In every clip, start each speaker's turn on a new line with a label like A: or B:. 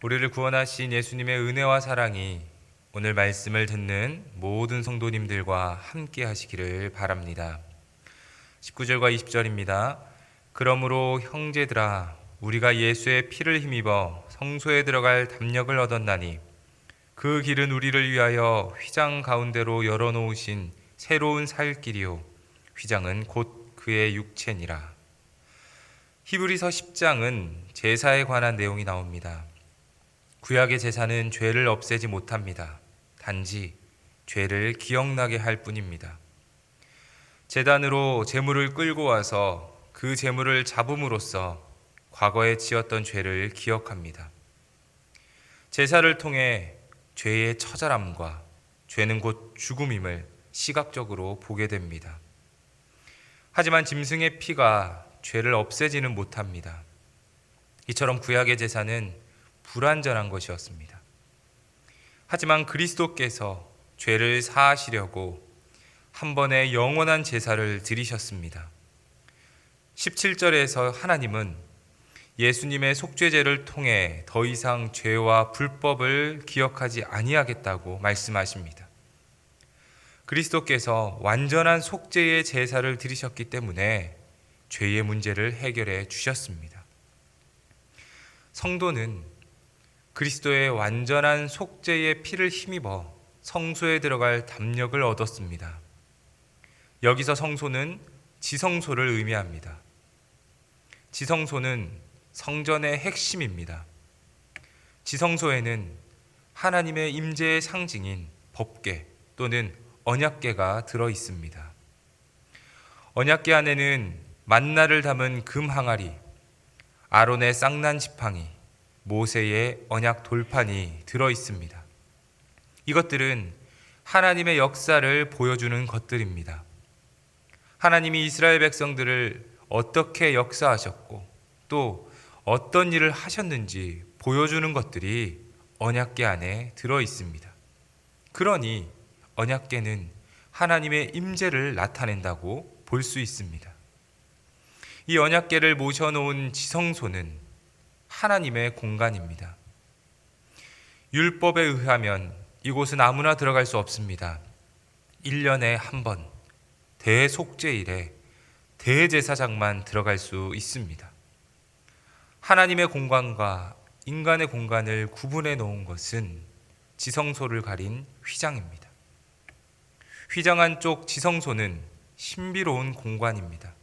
A: 우리를 구원하신 예수님의 은혜와 사랑이 오늘 말씀을 듣는 모든 성도님들과 함께 하시기를 바랍니다. 19절과 20절입니다. 그러므로 형제들아, 우리가 예수의 피를 힘입어 성소에 들어갈 담력을 얻었나니 그 길은 우리를 위하여 휘장 가운데로 열어놓으신 새로운 살 길이요 휘장은 곧 그의 육체니라. 히브리서 10장은 제사에 관한 내용이 나옵니다. 구약의 제사는 죄를 없애지 못합니다. 단지 죄를 기억나게 할 뿐입니다. 제단으로 제물을 끌고 와서 그 제물을 잡음으로써 과거에 지었던 죄를 기억합니다. 제사를 통해 죄의 처절함과 죄는 곧 죽음임을 시각적으로 보게 됩니다. 하지만 짐승의 피가 죄를 없애지는 못합니다. 이처럼 구약의 제사는 불완전한 것이었습니다. 하지만 그리스도께서 죄를 사하시려고 한 번의 영원한 제사를 드리셨습니다. 17절에서 하나님은 예수님의 속죄제를 통해 더 이상 죄와 불법을 기억하지 아니하겠다고 말씀하십니다. 그리스도께서 완전한 속죄의 제사를 드리셨기 때문에 죄의 문제를 해결해 주셨습니다. 성도는 그리스도의 완전한 속죄의 피를 힘입어 성소에 들어갈 담력을 얻었습니다. 여기서 성소는 지성소를 의미합니다. 지성소는 성전의 핵심입니다. 지성소에는 하나님의 임재의 상징인 법궤 또는 언약궤가 들어 있습니다. 언약궤 안에는 만나를 담은 금 항아리, 아론의 쌍난 지팡이, 모세의 언약 돌판이 들어 있습니다. 이것들은 하나님의 역사를 보여주는 것들입니다. 하나님이 이스라엘 백성들을 어떻게 역사하셨고 또 어떤 일을 하셨는지 보여주는 것들이 언약궤 안에 들어 있습니다. 그러니 언약궤는 하나님의 임재를 나타낸다고 볼 수 있습니다. 이 언약궤를 모셔놓은 지성소는 하나님의 공간입니다. 율법에 의하면 이곳은 아무나 들어갈 수 없습니다. 1년에 한 번 대속죄일에 대제사장만 들어갈 수 있습니다. 하나님의 공간과 인간의 공간을 구분해 놓은 것은 지성소를 가린 휘장입니다. 휘장 안쪽 지성소는 신비로운 공간입니다.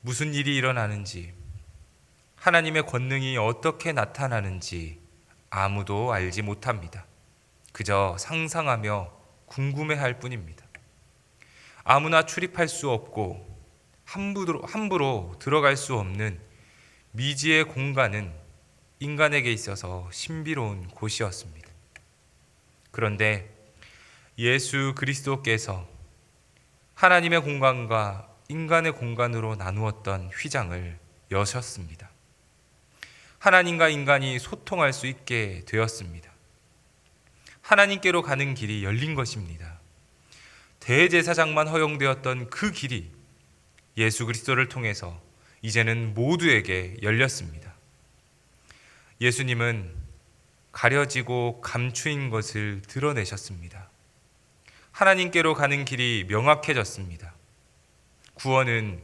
A: 무슨 일이 일어나는지, 하나님의 권능이 어떻게 나타나는지 아무도 알지 못합니다. 그저 상상하며 궁금해할 뿐입니다. 아무나 출입할 수 없고 함부로 들어갈 수 없는 미지의 공간은 인간에게 있어서 신비로운 곳이었습니다. 그런데 예수 그리스도께서 하나님의 공간과 인간의 공간으로 나누었던 휘장을 여셨습니다. 하나님과 인간이 소통할 수 있게 되었습니다. 하나님께로 가는 길이 열린 것입니다. 대제사장만 허용되었던 그 길이 예수 그리스도를 통해서 이제는 모두에게 열렸습니다. 예수님은 가려지고 감추인 것을 드러내셨습니다. 하나님께로 가는 길이 명확해졌습니다. 구원은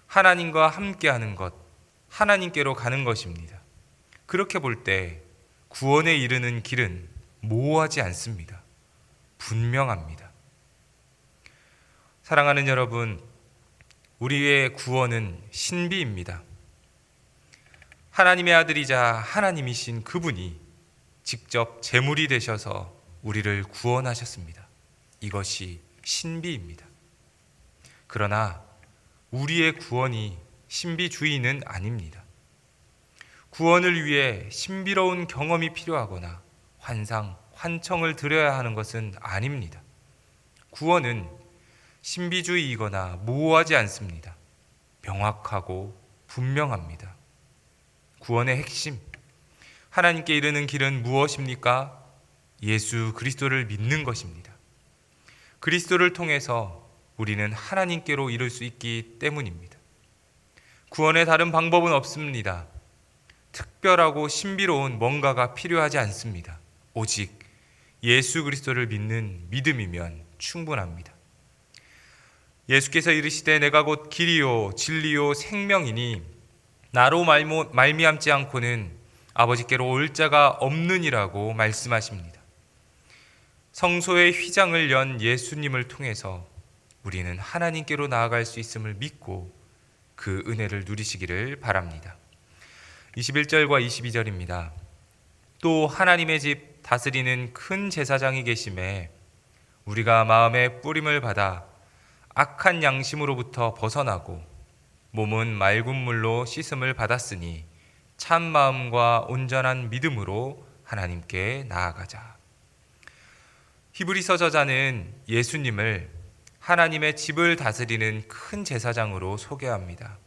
A: 하나님과 함께하는 것, 하나님께로 가는 것입니다. 그렇게 볼 때 구원에 이르는 길은 모호하지 않습니다. 분명합니다. 사랑하는 여러분, 우리의 구원은 신비입니다. 하나님의 아들이자 하나님이신 그분이 직접 제물이 되셔서 우리를 구원하셨습니다. 이것이 신비입니다. 그러나 우리의 구원이 신비주의는 아닙니다. 구원을 위해 신비로운 경험이 필요하거나 환상, 환청을 드려야 하는 것은 아닙니다. 구원은 신비주의이거나 모호하지 않습니다. 명확하고 분명합니다. 구원의 핵심, 하나님께 이르는 길은 무엇입니까? 예수 그리스도를 믿는 것입니다. 그리스도를 통해서 우리는 하나님께로 이룰 수 있기 때문입니다. 구원의 다른 방법은 없습니다. 특별하고 신비로운 뭔가가 필요하지 않습니다. 오직 예수 그리스도를 믿는 믿음이면 충분합니다. 예수께서 이르시되 내가 곧 길이요 진리요 생명이니 나로 말미암지 않고는 아버지께로 올 자가 없느니라고 말씀하십니다. 성소의 휘장을 연 예수님을 통해서 우리는 하나님께로 나아갈 수 있음을 믿고 그 은혜를 누리시기를 바랍니다. 21절과 22절입니다. 또 하나님의 집 다스리는 큰 제사장이 계심에 우리가 마음의 뿌림을 받아 악한 양심으로부터 벗어나고 몸은 맑은 물로 씻음을 받았으니 참 마음과 온전한 믿음으로 하나님께 나아가자. 히브리서 저자는 예수님을 하나님의 집을 다스리는 큰 제사장으로 소개합니다.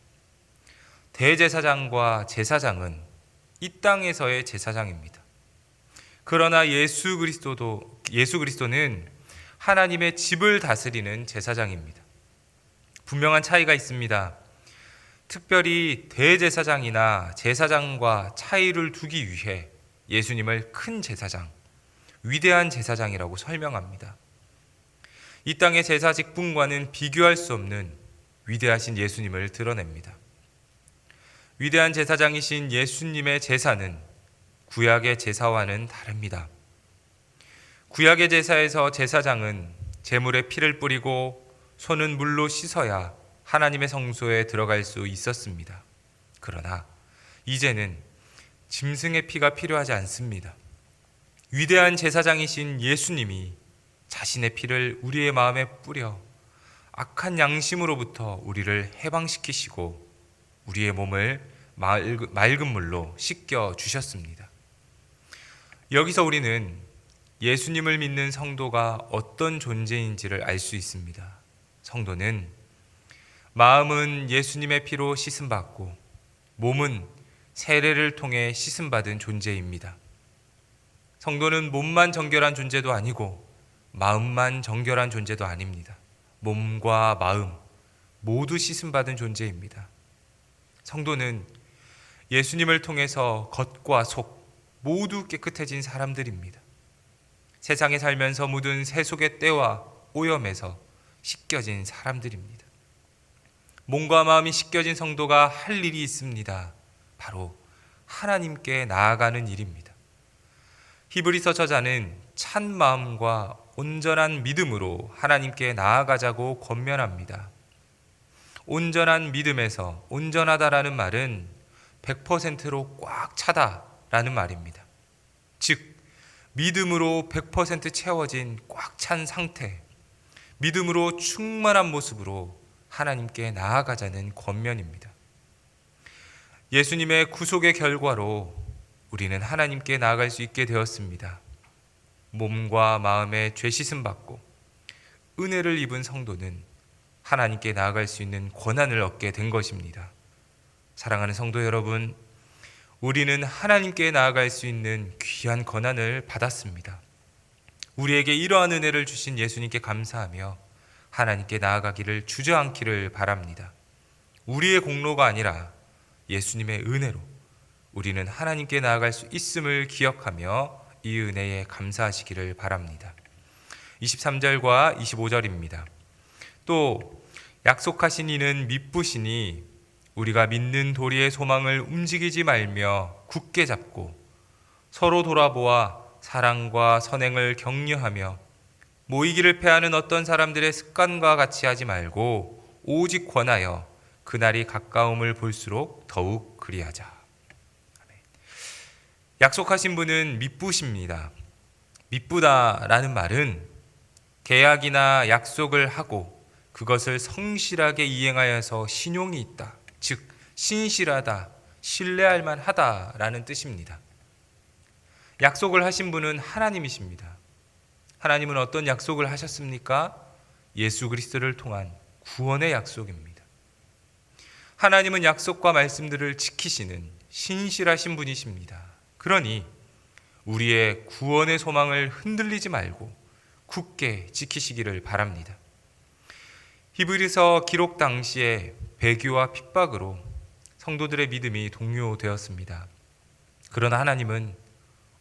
A: 대제사장과 제사장은 이 땅에서의 제사장입니다. 그러나 예수 그리스도는 하나님의 집을 다스리는 제사장입니다. 분명한 차이가 있습니다. 특별히 대제사장이나 제사장과 차이를 두기 위해 예수님을 큰 제사장, 위대한 제사장이라고 설명합니다. 이 땅의 제사 직분과는 비교할 수 없는 위대하신 예수님을 드러냅니다. 위대한 제사장이신 예수님의 제사는 구약의 제사와는 다릅니다. 구약의 제사에서 제사장은 제물에 피를 뿌리고 손은 물로 씻어야 하나님의 성소에 들어갈 수 있었습니다. 그러나 이제는 짐승의 피가 필요하지 않습니다. 위대한 제사장이신 예수님이 자신의 피를 우리의 마음에 뿌려 악한 양심으로부터 우리를 해방시키시고 우리의 몸을 맑은 물로 씻겨 주셨습니다. 여기서 우리는 예수님을 믿는 성도가 어떤 존재인지를 알 수 있습니다. 성도는 마음은 예수님의 피로 씻음받고 몸은 세례를 통해 씻음받은 존재입니다. 성도는 몸만 정결한 존재도 아니고 마음만 정결한 존재도 아닙니다. 몸과 마음 모두 씻음받은 존재입니다. 성도는 예수님을 통해서 겉과 속 모두 깨끗해진 사람들입니다. 세상에 살면서 묻은 세속의 때와 오염에서 씻겨진 사람들입니다. 몸과 마음이 씻겨진 성도가 할 일이 있습니다. 바로 하나님께 나아가는 일입니다. 히브리서 저자는 찬 마음과 온전한 믿음으로 하나님께 나아가자고 권면합니다. 온전한 믿음에서 온전하다라는 말은 100%로 꽉 차다라는 말입니다. 즉 믿음으로 100% 채워진 꽉 찬 상태, 믿음으로 충만한 모습으로 하나님께 나아가자는 권면입니다. 예수님의 구속의 결과로 우리는 하나님께 나아갈 수 있게 되었습니다. 몸과 마음의 죄 씻음 받고 은혜를 입은 성도는 하나님께 나아갈 수 있는 권한을 얻게 된 것입니다. 사랑하는 성도 여러분, 우리는 하나님께 나아갈 수 있는 귀한 권한을 받았습니다. 우리에게 이러한 은혜를 주신 예수님께 감사하며 하나님께 나아가기를 주저앉기를 바랍니다. 우리의 공로가 아니라 예수님의 은혜로 우리는 하나님께 나아갈 수 있음을 기억하며 이 은혜에 감사하시기를 바랍니다. 23절과 25절입니다. 또 약속하신 이는 미쁘시니 우리가 믿는 도리의 소망을 움직이지 말며 굳게 잡고 서로 돌아보아 사랑과 선행을 격려하며 모이기를 패하는 어떤 사람들의 습관과 같이 하지 말고 오직 권하여 그날이 가까움을 볼수록 더욱 그리하자. 약속하신 분은 미쁘십니다. 미쁘다라는 말은 계약이나 약속을 하고 그것을 성실하게 이행하여서 신용이 있다, 즉 신실하다, 신뢰할 만하다라는 뜻입니다. 약속을 하신 분은 하나님이십니다. 하나님은 어떤 약속을 하셨습니까? 예수 그리스도를 통한 구원의 약속입니다. 하나님은 약속과 말씀들을 지키시는 신실하신 분이십니다. 그러니 우리의 구원의 소망을 흔들리지 말고 굳게 지키시기를 바랍니다. 히브리서 기록 당시에 배교와 핍박으로 성도들의 믿음이 동요되었습니다. 그러나 하나님은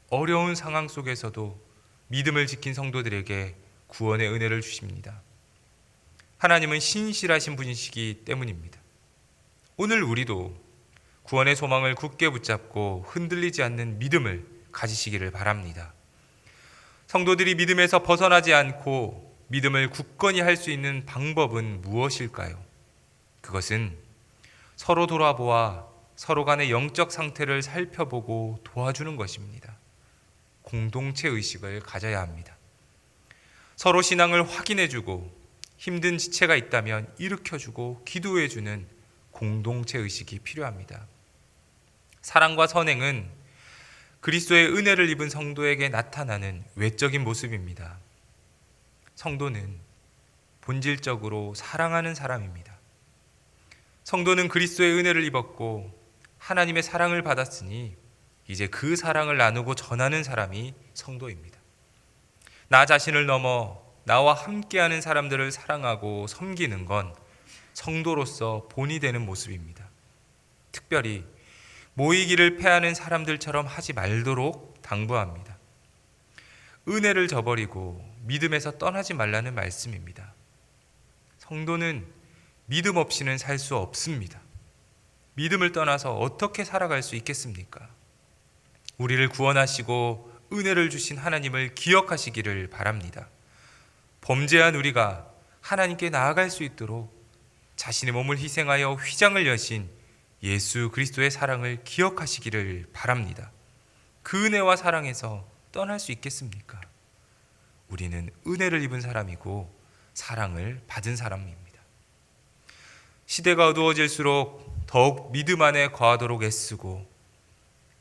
A: 어려운 상황 속에서도 믿음을 지킨 성도들에게 구원의 은혜를 주십니다. 하나님은 신실하신 분이시기 때문입니다. 오늘 우리도 구원의 소망을 굳게 붙잡고 흔들리지 않는 믿음을 가지시기를 바랍니다. 성도들이 믿음에서 벗어나지 않고 믿음을 굳건히 할 수 있는 방법은 무엇일까요? 그것은 서로 돌아보아 서로 간의 영적 상태를 살펴보고 도와주는 것입니다. 공동체 의식을 가져야 합니다. 서로 신앙을 확인해주고 힘든 지체가 있다면 일으켜주고 기도해주는 공동체 의식이 필요합니다. 사랑과 선행은 그리스도의 은혜를 입은 성도에게 나타나는 외적인 모습입니다. 성도는 본질적으로 사랑하는 사람입니다. 성도는 그리스도의 은혜를 입었고 하나님의 사랑을 받았으니 이제 그 사랑을 나누고 전하는 사람이 성도입니다. 나 자신을 넘어 나와 함께하는 사람들을 사랑하고 섬기는 건 성도로서 본이 되는 모습입니다. 특별히 모이기를 패하는 사람들처럼 하지 말도록 당부합니다. 은혜를 저버리고 믿음에서 떠나지 말라는 말씀입니다. 성도는 믿음 없이는 살 수 없습니다. 믿음을 떠나서 어떻게 살아갈 수 있겠습니까? 우리를 구원하시고 은혜를 주신 하나님을 기억하시기를 바랍니다. 범죄한 우리가 하나님께 나아갈 수 있도록 자신의 몸을 희생하여 휘장을 여신 예수 그리스도의 사랑을 기억하시기를 바랍니다. 그 은혜와 사랑에서 떠날 수 있겠습니까? 우리는 은혜를 입은 사람이고 사랑을 받은 사람입니다. 시대가 어두워질수록 더욱 믿음 안에 거하도록 애쓰고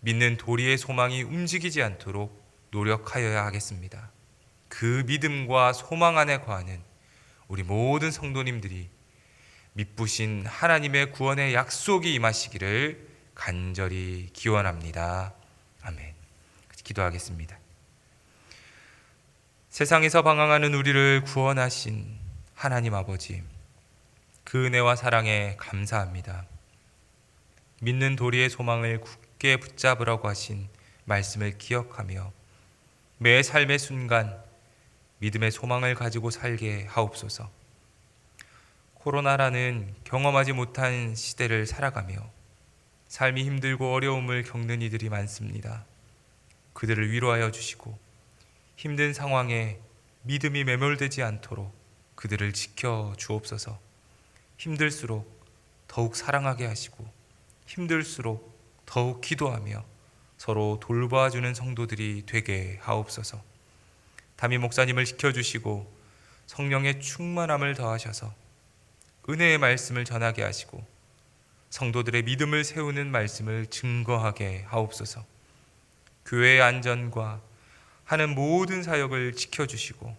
A: 믿는 도리의 소망이 움직이지 않도록 노력하여야 하겠습니다. 그 믿음과 소망 안에 거하는 우리 모든 성도님들이 믿부신 하나님의 구원의 약속이 임하시기를 간절히 기원합니다. 아멘. 기도하겠습니다. 세상에서 방황하는 우리를 구원하신 하나님 아버지, 그 은혜와 사랑에 감사합니다. 믿는 도리의 소망을 굳게 붙잡으라고 하신 말씀을 기억하며 매 삶의 순간 믿음의 소망을 가지고 살게 하옵소서. 코로나라는 경험하지 못한 시대를 살아가며 삶이 힘들고 어려움을 겪는 이들이 많습니다. 그들을 위로하여 주시고 힘든 상황에 믿음이 매몰되지 않도록 그들을 지켜 주옵소서. 힘들수록 더욱 사랑하게 하시고 힘들수록 더욱 기도하며 서로 돌봐주는 성도들이 되게 하옵소서. 담임 목사님을 지켜주시고 성령의 충만함을 더하셔서 은혜의 말씀을 전하게 하시고 성도들의 믿음을 세우는 말씀을 증거하게 하옵소서. 교회의 안전과 하는 모든 사역을 지켜주시고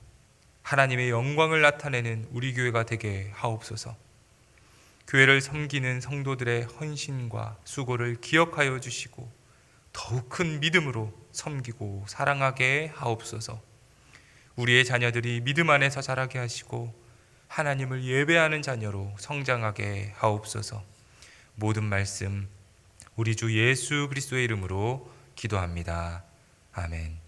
A: 하나님의 영광을 나타내는 우리 교회가 되게 하옵소서. 교회를 섬기는 성도들의 헌신과 수고를 기억하여 주시고 더욱 큰 믿음으로 섬기고 사랑하게 하옵소서. 우리의 자녀들이 믿음 안에서 자라게 하시고 하나님을 예배하는 자녀로 성장하게 하옵소서. 모든 말씀 우리 주 예수 그리스도의 이름으로 기도합니다. 아멘.